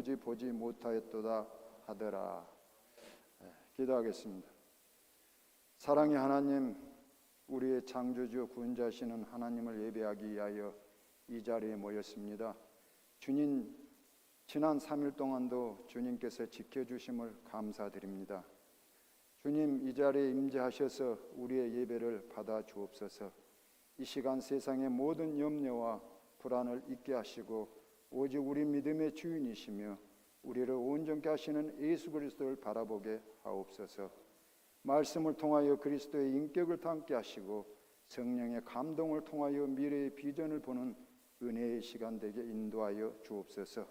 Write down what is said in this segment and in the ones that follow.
도무지 보지 못하였도다 하더라. 기도하겠습니다. 사랑의 하나님, 우리의 창조주 구원자시는 하나님을 예배하기 위하여 이 자리에 모였습니다. 주님, 지난 3일 동안도 주님께서 지켜주심을 감사드립니다. 주님, 이 자리에 임재하셔서 우리의 예배를 받아 주옵소서. 이 시간 세상의 모든 염려와 불안을 잊게 하시고 오직 우리 믿음의 주인이시며 우리를 온전케 하시는 예수 그리스도를 바라보게 하옵소서. 말씀을 통하여 그리스도의 인격을 담게 하시고 성령의 감동을 통하여 미래의 비전을 보는 은혜의 시간 되게 인도하여 주옵소서.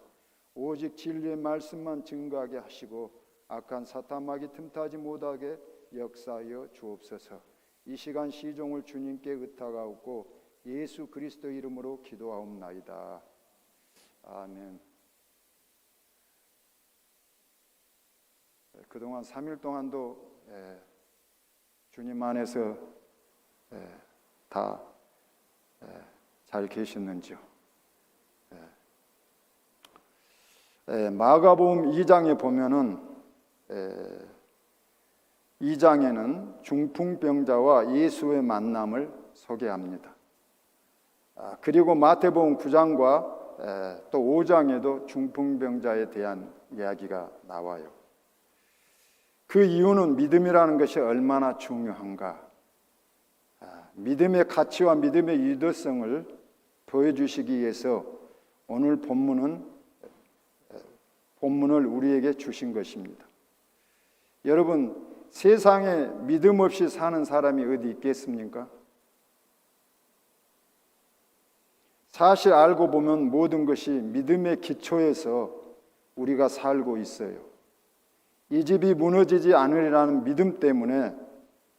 오직 진리의 말씀만 증거하게 하시고 악한 사탄마귀 틈타지 못하게 역사하여 주옵소서. 이 시간 시종을 주님께 의탁하옵고 예수 그리스도 이름으로 기도하옵나이다. 아멘. 그동안 3일 동안도 주님 안에서 다 잘 계셨는지요? 마가복음 2장에 보면은 2장에는 중풍병자와 예수의 만남을 소개합니다. 그리고 마태복음 9장과 또 5장에도 중풍병자에 대한 이야기가 나와요. 그 이유는 믿음이라는 것이 얼마나 중요한가, 믿음의 가치와 믿음의 유도성을 보여주시기 위해서 오늘 본문을 우리에게 주신 것입니다. 여러분, 세상에 믿음 없이 사는 사람이 어디 있겠습니까? 사실 알고 보면 모든 것이 믿음의 기초에서 우리가 살고 있어요. 이 집이 무너지지 않으리라는 믿음 때문에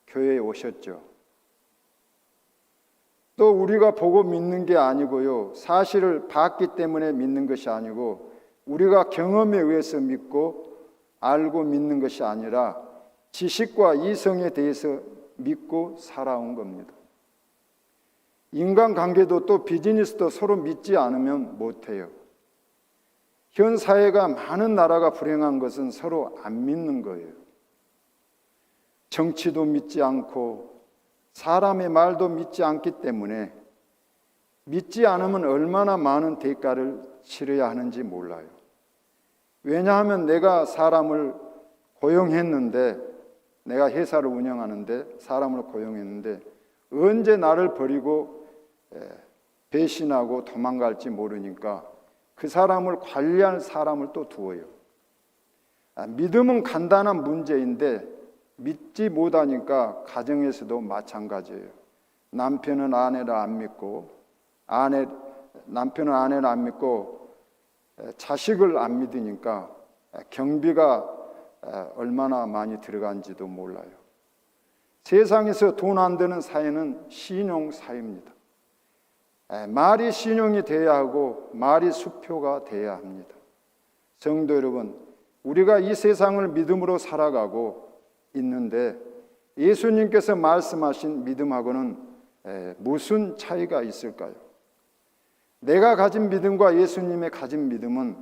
교회에 오셨죠. 또 우리가 보고 믿는 게 아니고요, 사실을 봤기 때문에 믿는 것이 아니고 우리가 경험에 의해서 믿고 알고 믿는 것이 아니라 지식과 이성에 대해서 믿고 살아온 겁니다. 인간관계도 또 비즈니스도 서로 믿지 않으면 못해요. 현 사회가 많은 나라가 불행한 것은 서로 안 믿는 거예요. 정치도 믿지 않고 사람의 말도 믿지 않기 때문에 믿지 않으면 얼마나 많은 대가를 치러야 하는지 몰라요. 왜냐하면 내가 사람을 고용했는데, 내가 회사를 운영하는데 사람을 고용했는데 언제 나를 버리고 배신하고 도망갈지 모르니까 그 사람을 관리할 사람을 또 두어요. 믿음은 간단한 문제인데 믿지 못하니까 가정에서도 마찬가지예요. 남편은 아내를 안 믿고 남편은 아내를 안 믿고 자식을 안 믿으니까 경비가 얼마나 많이 들어간지도 몰라요. 세상에서 돈 안 되는 사회는 신용 사회입니다. 말이 신용이 돼야 하고 말이 수표가 돼야 합니다. 성도 여러분, 우리가 이 세상을 믿음으로 살아가고 있는데 예수님께서 말씀하신 믿음하고는 무슨 차이가 있을까요? 내가 가진 믿음과 예수님의 가진 믿음은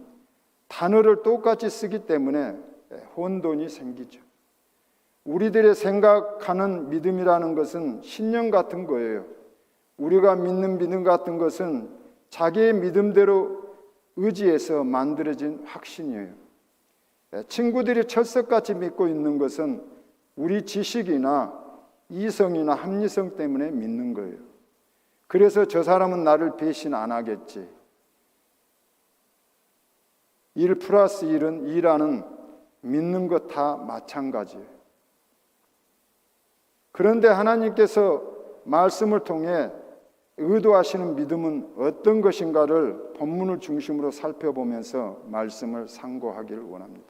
단어를 똑같이 쓰기 때문에 혼돈이 생기죠. 우리들의 생각하는 믿음이라는 것은 신념 같은 거예요. 우리가 믿는 믿음 같은 것은 자기의 믿음대로 의지해서 만들어진 확신이에요. 친구들이 철석같이 믿고 있는 것은 우리 지식이나 이성이나 합리성 때문에 믿는 거예요. 그래서 저 사람은 나를 배신 안 하겠지. 1 플러스 1은 2라는 믿는 것 다 마찬가지예요. 그런데 하나님께서 말씀을 통해 의도하시는 믿음은 어떤 것인가를 본문을 중심으로 살펴보면서 말씀을 상고하기를 원합니다.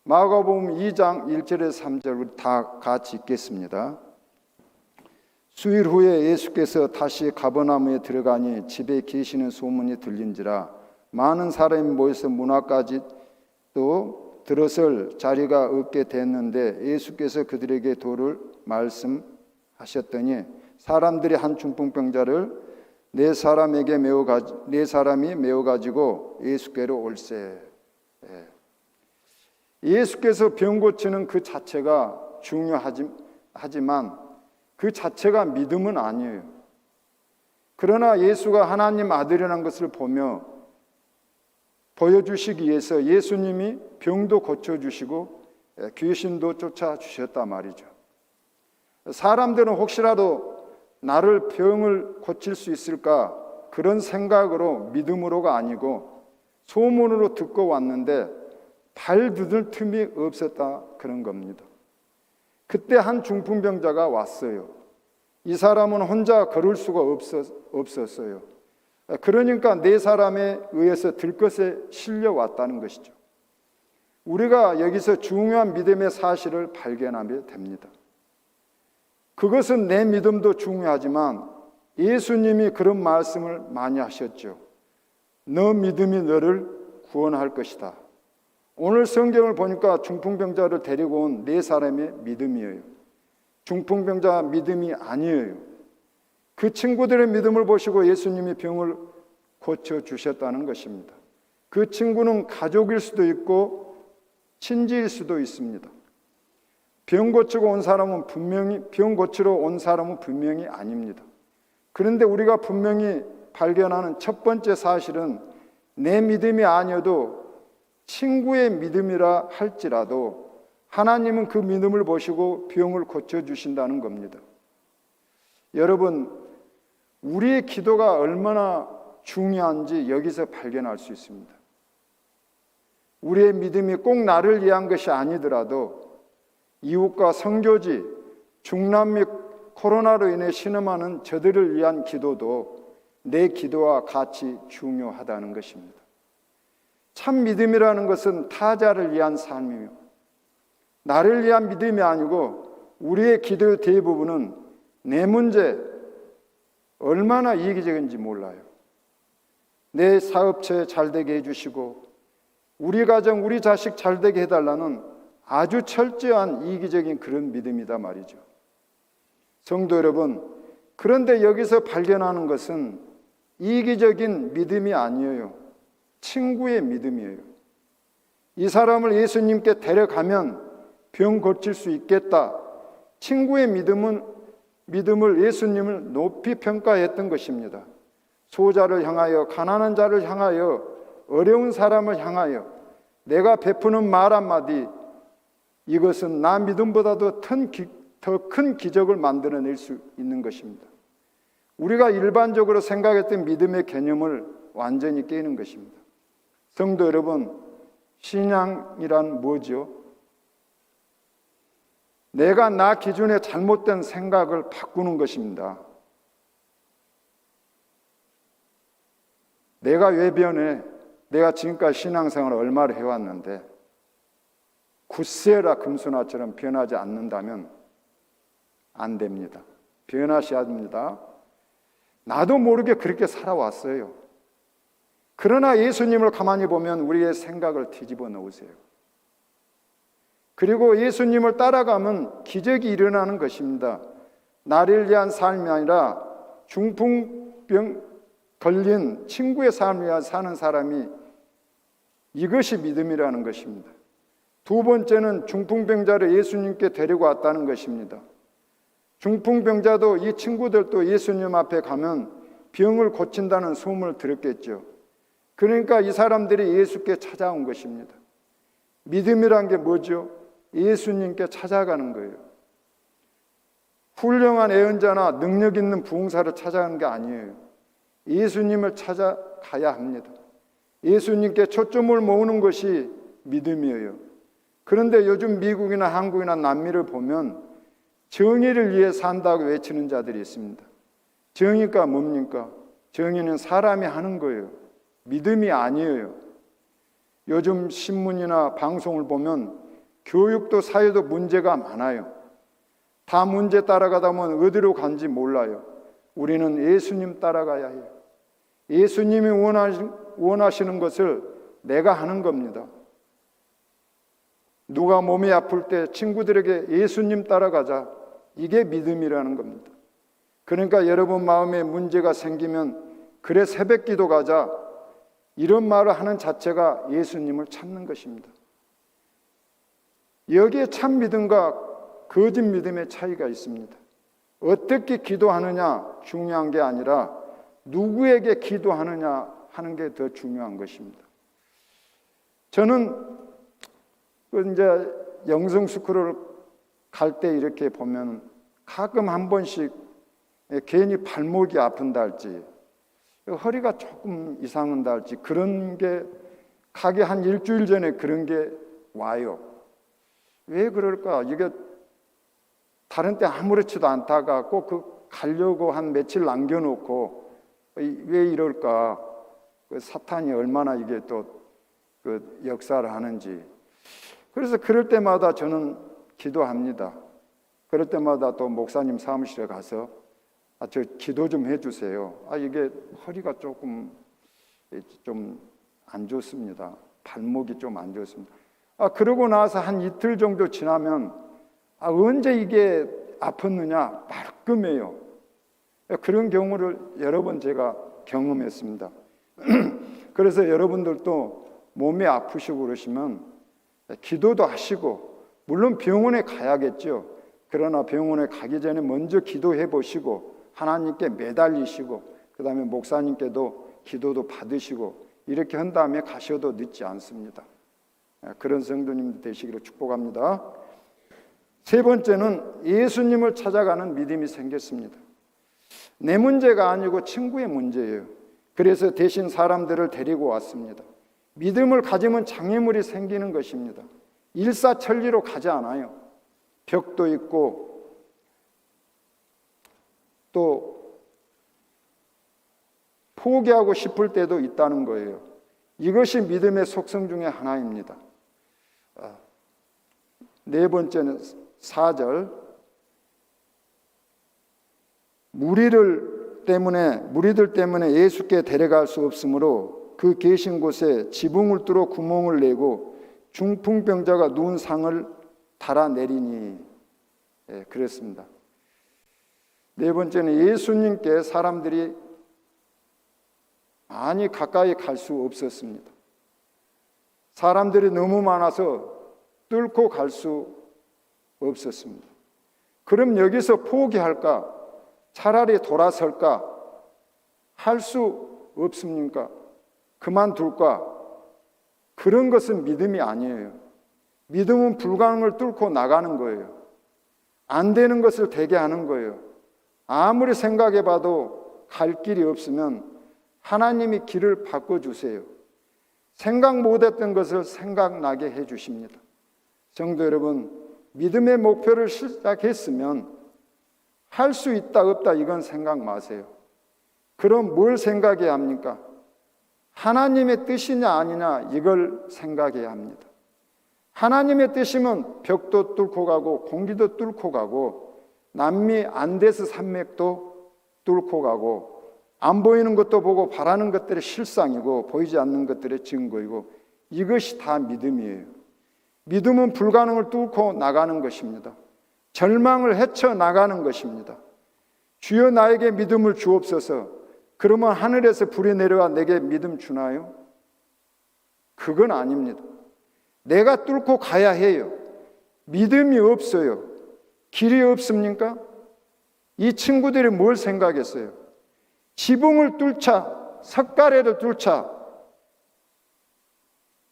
마가복음 2장 1절에서 3절 우리 다 같이 읽겠습니다. 수일 후에 예수께서 다시 가버나움에 들어가니 집에 계시는 소문이 들린지라 많은 사람이 모여서 문 앞까지 또 들어설 자리가 없게 됐는데 예수께서 그들에게 도를 말씀하셨더니 사람들이 한 중풍병자를 네 사람이 메어 가지고 예수께로 올세. 예수께서 병 고치는 그 자체가 중요하지만 그 자체가 믿음은 아니에요. 그러나 예수가 하나님 아들이라는 것을 보여주시기 위해서 예수님이 병도 고쳐주시고 귀신도 쫓아주셨단 말이죠. 사람들은 혹시라도 나를 병을 고칠 수 있을까 그런 생각으로 믿음으로가 아니고 소문으로 듣고 왔는데 발 디딜 틈이 없었다 그런 겁니다. 그때 한 중풍병자가 왔어요. 이 사람은 혼자 걸을 수가 없었어요. 그러니까 네 사람에 의해서 들것에 실려왔다는 것이죠. 우리가 여기서 중요한 믿음의 사실을 발견하게 됩니다. 그것은 내 믿음도 중요하지만 예수님이 그런 말씀을 많이 하셨죠. 너 믿음이 너를 구원할 것이다. 오늘 성경을 보니까 중풍병자를 데리고 온 네 사람의 믿음이에요. 중풍병자 믿음이 아니에요. 그 친구들의 믿음을 보시고 예수님이 병을 고쳐주셨다는 것입니다. 그 친구는 가족일 수도 있고 친지일 수도 있습니다. 병 고치러 온 사람은 분명히 아닙니다. 그런데 우리가 분명히 발견하는 첫 번째 사실은 내 믿음이 아니어도 친구의 믿음이라 할지라도 하나님은 그 믿음을 보시고 병을 고쳐주신다는 겁니다. 여러분, 우리의 기도가 얼마나 중요한지 여기서 발견할 수 있습니다. 우리의 믿음이 꼭 나를 위한 것이 아니더라도 이웃과 선교지, 중남 및 코로나로 인해 신음하는 저들을 위한 기도도 내 기도와 같이 중요하다는 것입니다. 참 믿음이라는 것은 타자를 위한 삶이며 나를 위한 믿음이 아니고 우리의 기도의 대부분은 내 문제 얼마나 이기적인지 몰라요. 내 사업체 잘되게 해주시고 우리 가정, 우리 자식 잘되게 해달라는 아주 철저한 이기적인 그런 믿음이다 말이죠. 성도 여러분, 그런데 여기서 발견하는 것은 이기적인 믿음이 아니에요. 친구의 믿음이에요. 이 사람을 예수님께 데려가면 병 고칠 수 있겠다. 친구의 믿음을 예수님을 높이 평가했던 것입니다. 소자를 향하여, 가난한 자를 향하여, 어려운 사람을 향하여 내가 베푸는 말 한마디, 이것은 나 믿음보다도 더 큰 기적을 만들어낼 수 있는 것입니다. 우리가 일반적으로 생각했던 믿음의 개념을 완전히 깨는 것입니다. 성도 여러분, 신앙이란 뭐죠? 내가 나 기준에 잘못된 생각을 바꾸는 것입니다. 내가 왜 변해? 내가 지금까지 신앙생활을 얼마나 해왔는데 굳세라 금수나처럼 변하지 않는다면 안 됩니다. 변하셔야 됩니다. 나도 모르게 그렇게 살아왔어요. 그러나 예수님을 가만히 보면 우리의 생각을 뒤집어 놓으세요. 그리고 예수님을 따라가면 기적이 일어나는 것입니다. 나를 위한 삶이 아니라 중풍병 걸린 친구의 삶을 위해 사는 사람이 이것이 믿음이라는 것입니다. 두 번째는 중풍병자를 예수님께 데리고 왔다는 것입니다. 중풍병자도 이 친구들도 예수님 앞에 가면 병을 고친다는 소문을 들었겠죠. 그러니까 이 사람들이 예수께 찾아온 것입니다. 믿음이란 게 뭐죠? 예수님께 찾아가는 거예요. 훌륭한 애언자나 능력 있는 부흥사를 찾아가는 게 아니에요. 예수님을 찾아가야 합니다. 예수님께 초점을 모으는 것이 믿음이에요. 그런데 요즘 미국이나 한국이나 남미를 보면 정의를 위해 산다고 외치는 자들이 있습니다. 정의가 뭡니까? 정의는 사람이 하는 거예요. 믿음이 아니에요. 요즘 신문이나 방송을 보면 교육도 사회도 문제가 많아요. 다 문제 따라가다 보면 어디로 간지 몰라요. 우리는 예수님 따라가야 해요. 예수님이 원하시는 것을 내가 하는 겁니다. 누가 몸이 아플 때 친구들에게 예수님 따라가자. 이게 믿음이라는 겁니다. 그러니까 여러분 마음에 문제가 생기면 그래 새벽 기도 가자 이런 말을 하는 자체가 예수님을 찾는 것입니다. 여기에 참 믿음과 거짓 믿음의 차이가 있습니다. 어떻게 기도하느냐 중요한 게 아니라 누구에게 기도하느냐 하는 게 더 중요한 것입니다. 저는 이제 영성 스쿨을 갈 때 이렇게 보면 가끔 한 번씩 괜히 발목이 아픈다 할지 허리가 조금 이상한다 할지 그런 게 가기 한 일주일 전에 그런 게 와요. 왜 그럴까? 이게 다른 때 아무렇지도 않다가 꼭 가려고 한 며칠 남겨놓고 왜 이럴까? 사탄이 얼마나 이게 또 그 역사를 하는지. 그래서 그럴 때마다 저는 기도합니다. 그럴 때마다 또 목사님 사무실에 가서 저 기도 좀 해주세요. 이게 허리가 조금 좀 안 좋습니다. 발목이 좀 안 좋습니다. 그러고 나서 한 이틀 정도 지나면 언제 이게 아팠느냐 말끔해요. 그런 경우를 여러 번 제가 경험했습니다. 그래서 여러분들도 몸이 아프시고 그러시면 기도도 하시고 물론 병원에 가야겠죠. 그러나 병원에 가기 전에 먼저 기도해 보시고 하나님께 매달리시고 그 다음에 목사님께도 기도도 받으시고 이렇게 한 다음에 가셔도 늦지 않습니다. 그런 성도님 되시기를 축복합니다. 세 번째는 예수님을 찾아가는 믿음이 생겼습니다. 내 문제가 아니고 친구의 문제예요. 그래서 대신 사람들을 데리고 왔습니다. 믿음을 가지면 장애물이 생기는 것입니다. 일사천리로 가지 않아요. 벽도 있고 또 포기하고 싶을 때도 있다는 거예요. 이것이 믿음의 속성 중에 하나입니다. 네 번째는 4절. 무리들 때문에 예수께 데려갈 수 없으므로 그 계신 곳에 지붕을 뚫어 구멍을 내고 중풍병자가 누운 상을 달아내리니. 그랬습니다. 네 번째는 예수님께 사람들이 많이 가까이 갈 수 없었습니다. 사람들이 너무 많아서 뚫고 갈 수 없었습니다. 그럼 여기서 포기할까? 차라리 돌아설까? 할 수 없습니까? 그만둘까? 그런 것은 믿음이 아니에요. 믿음은 불가능을 뚫고 나가는 거예요. 안 되는 것을 되게 하는 거예요. 아무리 생각해봐도 갈 길이 없으면 하나님이 길을 바꿔주세요. 생각 못했던 것을 생각나게 해주십니다. 성도 여러분, 믿음의 목표를 시작했으면 할 수 있다 없다 이건 생각 마세요. 그럼 뭘 생각해야 합니까? 하나님의 뜻이냐 아니냐 이걸 생각해야 합니다. 하나님의 뜻이면 벽도 뚫고 가고 공기도 뚫고 가고 남미 안데스 산맥도 뚫고 가고 안 보이는 것도 보고 바라는 것들의 실상이고 보이지 않는 것들의 증거이고 이것이 다 믿음이에요. 믿음은 불가능을 뚫고 나가는 것입니다. 절망을 헤쳐나가는 것입니다. 주여 나에게 믿음을 주옵소서. 그러면 하늘에서 불이 내려와 내게 믿음 주나요? 그건 아닙니다. 내가 뚫고 가야 해요. 믿음이 없어요. 길이 없습니까? 이 친구들이 뭘 생각했어요? 지붕을 뚫자, 석가래를 뚫자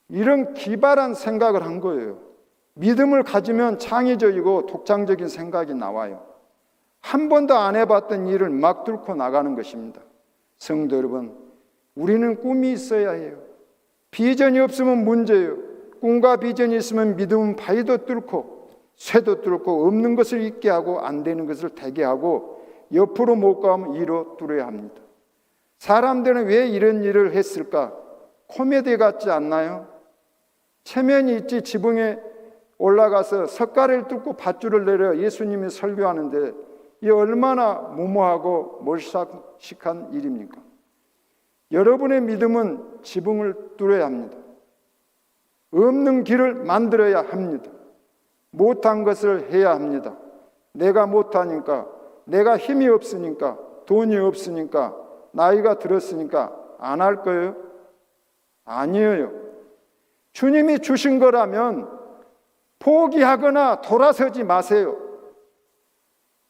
이런 기발한 생각을 한 거예요. 믿음을 가지면 창의적이고 독창적인 생각이 나와요. 한 번도 안 해봤던 일을 막 뚫고 나가는 것입니다. 성도 여러분, 우리는 꿈이 있어야 해요. 비전이 없으면 문제예요. 꿈과 비전이 있으면 믿음은 바위도 뚫고 쇠도 뚫고 없는 것을 있게 하고 안 되는 것을 되게 하고 옆으로 못 가면 이로 뚫어야 합니다. 사람들은 왜 이런 일을 했을까? 코미디 같지 않나요? 체면이 있지 지붕에 올라가서 석가래를 뚫고 밧줄을 내려 예수님이 설교하는데 이 얼마나 무모하고 몰상식한 일입니까? 여러분의 믿음은 지붕을 뚫어야 합니다. 없는 길을 만들어야 합니다. 못한 것을 해야 합니다. 내가 못하니까 내가 힘이 없으니까, 돈이 없으니까, 나이가 들었으니까 안 할 거예요? 아니에요. 주님이 주신 거라면 포기하거나 돌아서지 마세요.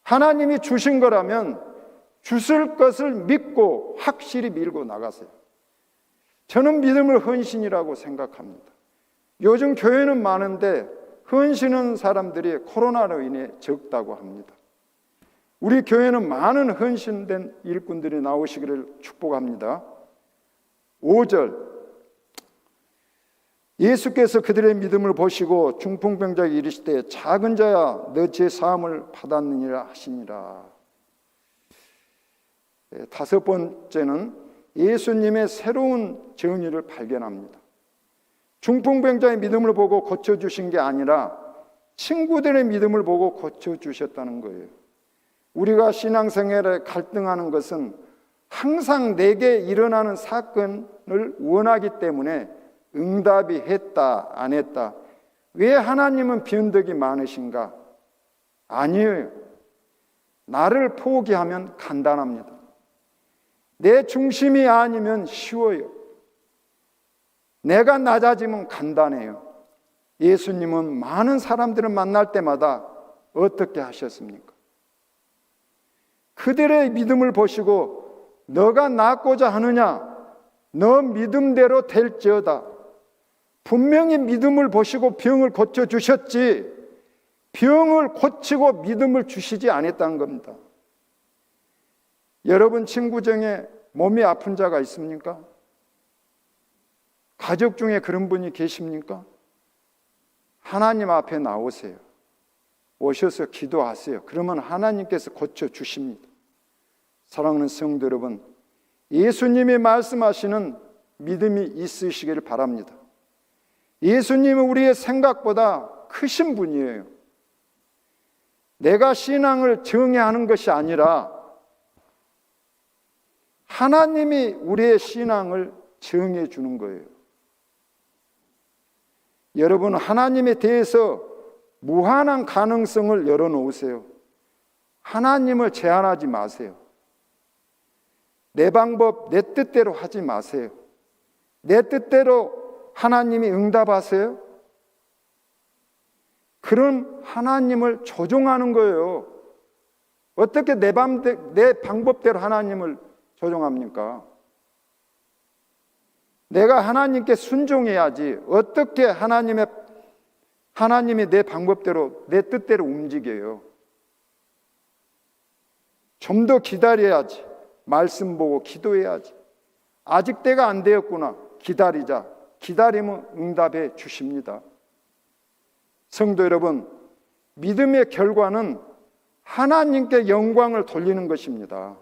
하나님이 주신 거라면 주실 것을 믿고 확실히 밀고 나가세요. 저는 믿음을 헌신이라고 생각합니다. 요즘 교회는 많은데 헌신하는 사람들이 코로나로 인해 적다고 합니다. 우리 교회는 많은 헌신된 일꾼들이 나오시기를 축복합니다. 5절, 예수께서 그들의 믿음을 보시고 중풍병자에게 이르시되 작은 자야 너 제 사함을 받았느니라 하시니라. 다섯 번째는 예수님의 새로운 정의를 발견합니다. 중풍병자의 믿음을 보고 고쳐주신 게 아니라 친구들의 믿음을 보고 고쳐주셨다는 거예요. 우리가 신앙생활에 갈등하는 것은 항상 내게 일어나는 사건을 원하기 때문에 응답이 했다 안 했다, 왜 하나님은 변덕이 많으신가? 아니에요. 나를 포기하면 간단합니다. 내 중심이 아니면 쉬워요. 내가 낮아지면 간단해요. 예수님은 많은 사람들을 만날 때마다 어떻게 하셨습니까? 그들의 믿음을 보시고 너가 낫고자 하느냐? 너 믿음대로 될지어다. 분명히 믿음을 보시고 병을 고쳐주셨지 병을 고치고 믿음을 주시지 않았다는 겁니다. 여러분 친구 중에 몸이 아픈 자가 있습니까? 가족 중에 그런 분이 계십니까? 하나님 앞에 나오세요. 오셔서 기도하세요. 그러면 하나님께서 고쳐주십니다. 사랑하는 성도 여러분, 예수님이 말씀하시는 믿음이 있으시기를 바랍니다. 예수님은 우리의 생각보다 크신 분이에요. 내가 신앙을 정의하는 것이 아니라 하나님이 우리의 신앙을 정해 주는 거예요. 여러분, 하나님에 대해서 무한한 가능성을 열어놓으세요. 하나님을 제한하지 마세요. 내 방법, 내 뜻대로 하지 마세요. 내 뜻대로 하나님이 응답하세요? 그런 하나님을 조종하는 거예요. 어떻게 내 방법대로 하나님을 조종합니까? 내가 하나님께 순종해야지 어떻게 하나님이 내 방법대로 내 뜻대로 움직여요. 좀 더 기다려야지. 말씀 보고 기도해야지. 아직 때가 안 되었구나. 기다리자. 기다리면 응답해 주십니다. 성도 여러분, 믿음의 결과는 하나님께 영광을 돌리는 것입니다.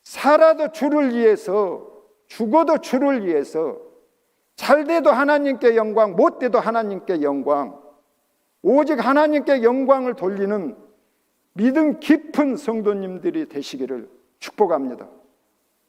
살아도 주를 위해서, 죽어도 주를 위해서, 잘 돼도 하나님께 영광, 못 돼도 하나님께 영광, 오직 하나님께 영광을 돌리는 믿음 깊은 성도님들이 되시기를 축복합니다.